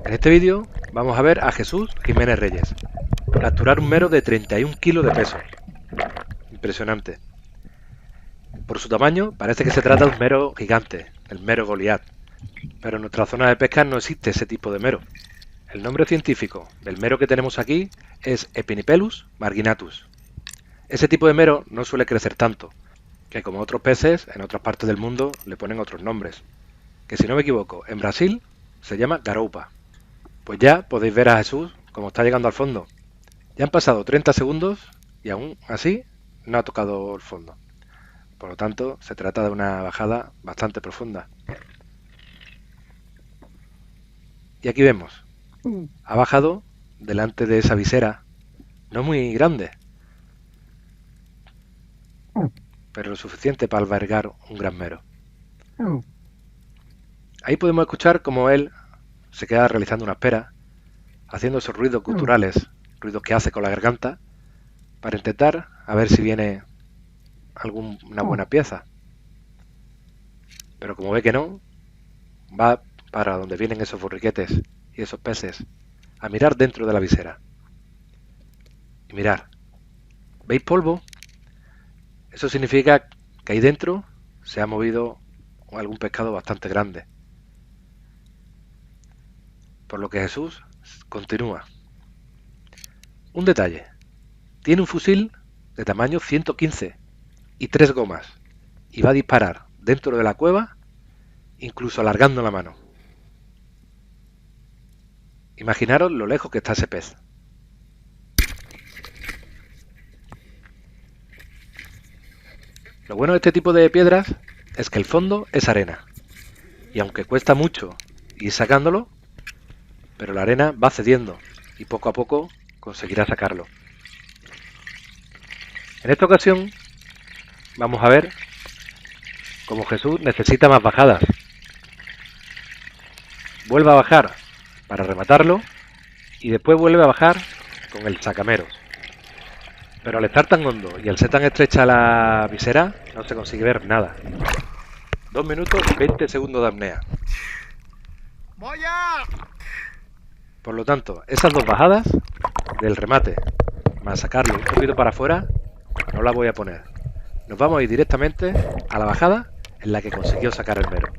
En este vídeo vamos a ver a Jesús Jiménez Reyes capturar un mero de 31 kilos de peso. Impresionante. Por su tamaño parece que se trata de un mero gigante, el mero Goliat, pero en nuestra zona de pesca no existe ese tipo de mero. El nombre científico del mero que tenemos aquí es Epinipelus marginatus. Ese tipo de mero no suele crecer tanto, que como otros peces en otras partes del mundo le ponen otros nombres, que si no me equivoco en Brasil se llama garoupa. Pues ya podéis ver a Jesús como está llegando al fondo. Ya han pasado 30 segundos y aún así no ha tocado el fondo. Por lo tanto, se trata de una bajada bastante profunda. Y aquí vemos, ha bajado delante de esa visera, no muy grande, pero lo suficiente para albergar un gran mero. Ahí podemos escuchar cómo él se queda realizando una espera, haciendo esos ruidos guturales, ruidos que hace con la garganta, para intentar a ver si viene alguna buena pieza. Pero como ve que no, va para donde vienen esos borriquetes y esos peces, a mirar dentro de la visera. Y mirar, ¿veis polvo? Eso significa que ahí dentro se ha movido algún pescado bastante grande. Por lo que Jesús continúa. Un detalle, tiene un fusil de tamaño 115 y 3 gomas, y va a disparar dentro de la cueva, incluso alargando la mano. Imaginaros lo lejos que está ese pez. Lo bueno de este tipo de piedras es que el fondo es arena, y aunque cuesta mucho ir sacándolo, pero la arena va cediendo y poco a poco conseguirá sacarlo. En esta ocasión vamos a ver cómo Jesús necesita más bajadas. Vuelve a bajar para rematarlo y después vuelve a bajar con el sacameros. Pero al estar tan hondo y al ser tan estrecha la visera, no se consigue ver nada. 2 minutos y 20 segundos de apnea. Por lo tanto, esas dos bajadas del remate, más sacarlo un poquito para afuera, no las voy a poner. Nos vamos a ir directamente a la bajada en la que consiguió sacar el mero.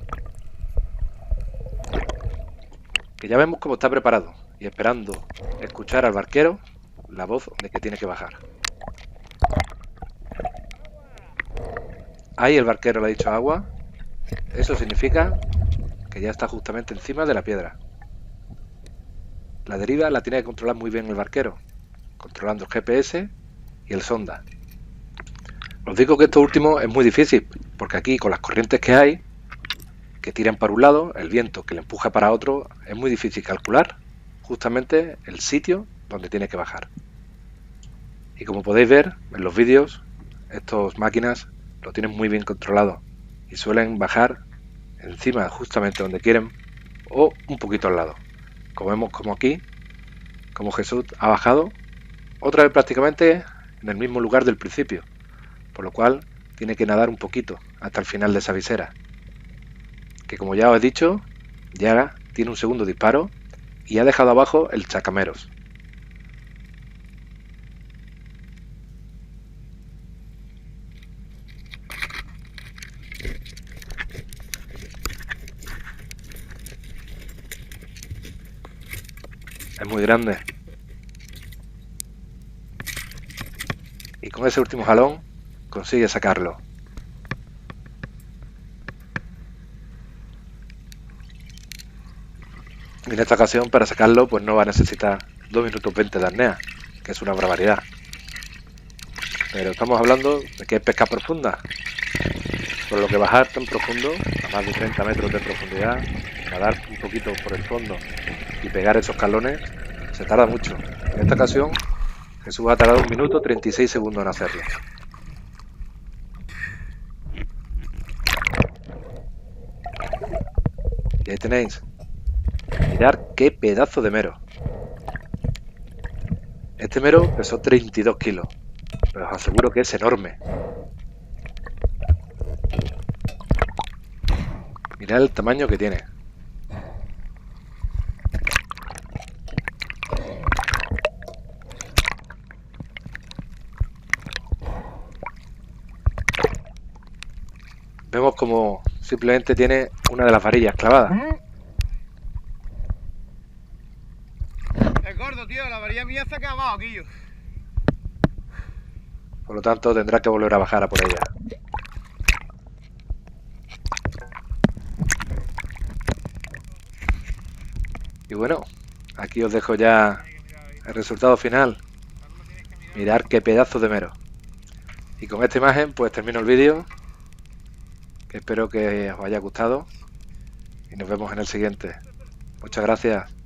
Que ya vemos cómo está preparado y esperando escuchar al barquero la voz de que tiene que bajar. Ahí el barquero le ha dicho agua. Eso significa que ya está justamente encima de la piedra. La deriva la tiene que controlar muy bien el barquero, controlando el GPS y el sonda. Os digo que esto último es muy difícil, porque aquí con las corrientes que hay, que tiran para un lado, el viento que le empuja para otro, es muy difícil calcular justamente el sitio donde tiene que bajar. Y como podéis ver en los vídeos, estas máquinas lo tienen muy bien controlado y suelen bajar encima justamente donde quieren o un poquito al lado. Como vemos como aquí, como Jesús ha bajado otra vez prácticamente en el mismo lugar del principio, por lo cual tiene que nadar un poquito hasta el final de esa visera, que como ya os he dicho, ya tiene un segundo disparo y ha dejado abajo el sacameros. Es muy grande. Y con ese último jalón consigue sacarlo. Y en esta ocasión para sacarlo pues no va a necesitar 2 minutos 20 de apnea, que es una barbaridad. Pero estamos hablando de que es pesca profunda, por lo que bajar tan profundo, a más de 30 metros de profundidad, nadar un poquito por el fondo y pegar esos calones, se tarda mucho. En esta ocasión Jesús ha tardado 1 minuto 36 segundos en hacerlo. Y ahí tenéis. Mirad qué pedazo de mero. Este mero pesó 32 kilos, pero os aseguro que es enorme. Mirad el tamaño que tiene. como simplemente tiene una de las varillas clavada. Es gordo, tío, la varilla mía se ha quedado abajo, Guillo. Por lo tanto, tendrá que volver a bajar a por ella. Y bueno, aquí os dejo ya el resultado final. Mirad qué pedazo de mero. Y con esta imagen pues termino el vídeo, que espero que os haya gustado y nos vemos en el siguiente. Muchas gracias.